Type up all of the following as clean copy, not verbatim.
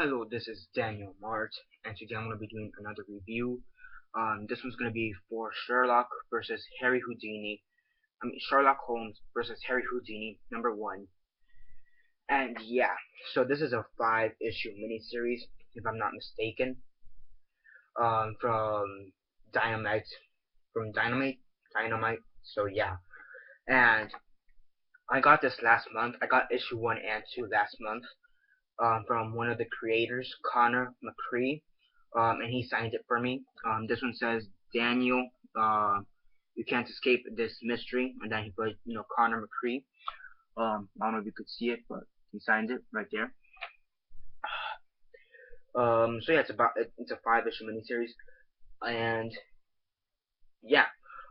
Hello, this is Daniel Mart, and today I'm going to be doing another review. This one's going to be for Sherlock versus Harry Houdini. Sherlock Holmes versus Harry Houdini, #1. And yeah, so this is a 5-issue miniseries, if I'm not mistaken, from Dynamite, Dynamite. So yeah, and I got this last month. I got issue 1 and 2 last month. From one of the creators, Connor McCree, and he signed it for me. This one says, Daniel, you can't escape this mystery, and then he put, Connor McCree. I don't know if you could see it, but he signed it right there. So yeah, it's a 5-issue miniseries, and yeah,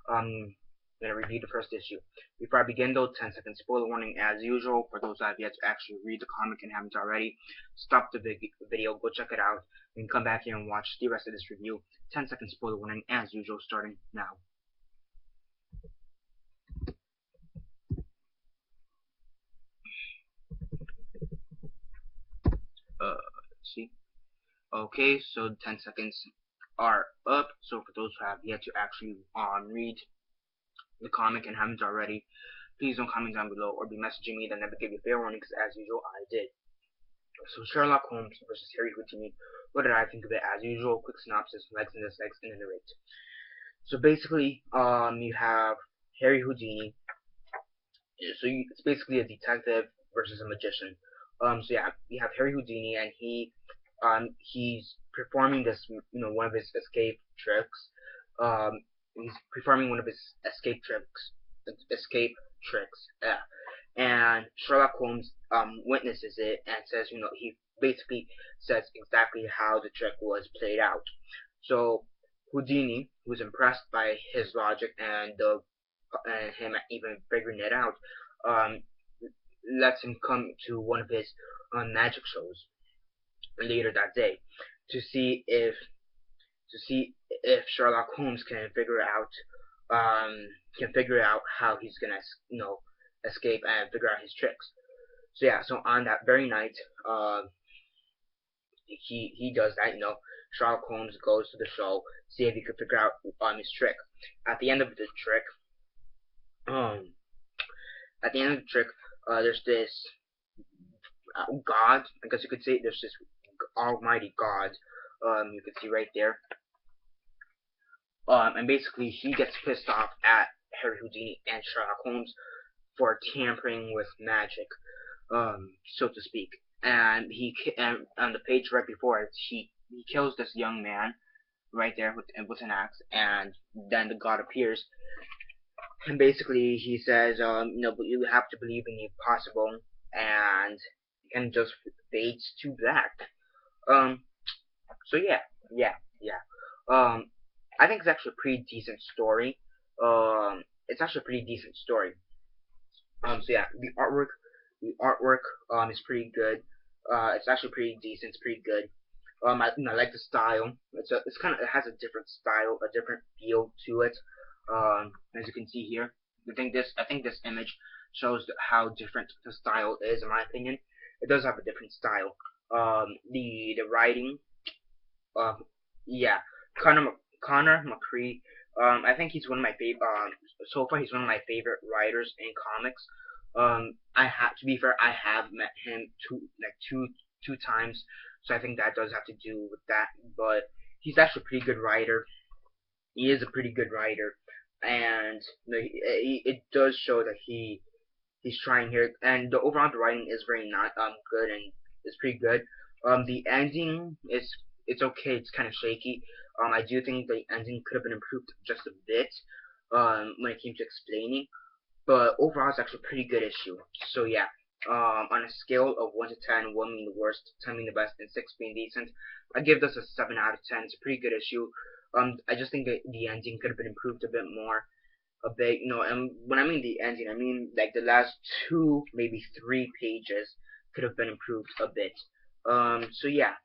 I'm gonna review the first issue. Before I begin though, 10-second spoiler warning as usual. For those that have yet to actually read the comic and haven't already, stop the video, go check it out, and come back here and watch the rest of this review. 10-second spoiler warning as usual, starting now. Let's see. Okay, so 10 seconds are up. So for those who have yet to actually read the comic and haven't already, please don't comment down below or be messaging me that never gave you fair warning, because as usual I did. So Sherlock Holmes versus Harry Houdini. What did I think of it? As usual, quick synopsis, legs and dislikes, and then narrate. So basically, you have Harry Houdini. So it's basically a detective versus a magician. So yeah, you have Harry Houdini, and he's performing this, one of his escape tricks. He's performing one of his escape tricks. Yeah. And Sherlock Holmes witnesses it and says, he basically says exactly how the trick was played out. So Houdini, who's impressed by his logic and him even figuring it out, lets him come to one of his magic shows later that day to see if Sherlock Holmes can figure out how he's gonna escape and figure out his tricks. So yeah, so on that very night, he does that. Sherlock Holmes goes to the show, see if he could figure out his trick. At the end of the trick, there's this God, I guess you could say. There's this almighty God. You can see right there. And basically he gets pissed off at Harry Houdini and Sherlock Holmes for tampering with magic, so to speak. And on the page right before it, he kills this young man right there with an axe, and then the god appears, and basically he says, but you have to believe in the impossible, and just fades to black. So yeah. I think it's actually a pretty decent story. It's actually a pretty decent story. So yeah, the artwork is pretty good. It's actually pretty decent. It's pretty good. I like the style. It has a different style, a different feel to it. As you can see here, I think this image shows how different the style is. In my opinion, it does have a different style. The writing, yeah, Connor McCree. I think he's one of my favorite. So far, he's one of my favorite writers in comics. To be fair, I have met him two times, so I think that does have to do with that. But he's actually a pretty good writer. He is a pretty good writer, and it does show that he's trying here. And the overall writing is very not good, and it's pretty good. The ending it's okay. It's kind of shaky. I do think the ending could have been improved just a bit when it came to explaining, but overall it's actually a pretty good issue. So yeah, on a scale of 1 to 10, 1 being the worst, 10 being the best, and 6 being decent, I give this a 7 out of 10. It's a pretty good issue. I just think that the ending could have been improved a bit more. And when I mean the ending, I mean like the last 2, maybe 3 pages could have been improved a bit. So yeah,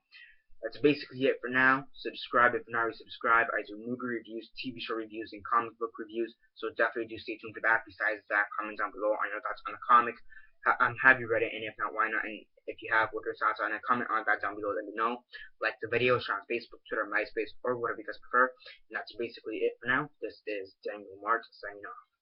that's basically it for now. Subscribe if you're not already subscribed. I do movie reviews, TV show reviews, and comic book reviews, so definitely do stay tuned for that. Besides that, comment down below on your thoughts on the comic. have you read it? And if not, why not? And if you have, what are your thoughts on it? Comment on that down below. Let me know. Like the video, share on Facebook, Twitter, MySpace, or whatever you guys prefer. And that's basically it for now. This is Daniel Mart signing off.